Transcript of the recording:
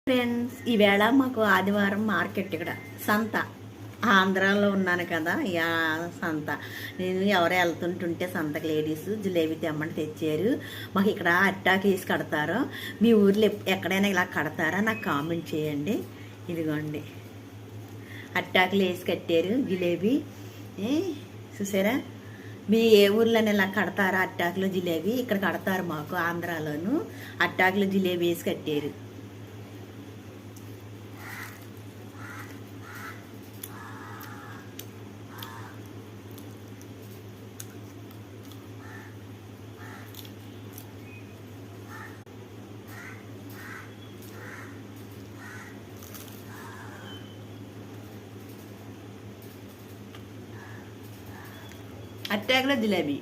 Friends, ఈవేళ మాకు ఆదివారం మార్కెట్ ఇక్కడ సంత. ఆంధ్రాలో ఉన్నాను కదా, సంత. నేను ఎవరు వెళ్తుంటుంటే సంతకు లేడీస్ జిలేబీ తెమ్మని తెచ్చారు. మాకు ఇక్కడ అట్టాకి వేసి కడతారు. మీ ఊర్లో ఎక్కడైనా ఇలా కడతారా? నాకు కామెంట్ చేయండి. ఇదిగోండి, అట్టాకులు వేసి కట్టారు జిలేబీ. చూసారా? మీ ఏ ఊర్లోనే ఇలా కడతారా అట్టాకులు జిలేబీ? ఇక్కడ కడతారు మాకు ఆంధ్రాలోను. అట్టాకులు జిలేబీ వేసి కట్టారు. అట్టాకుల జిలేబీ.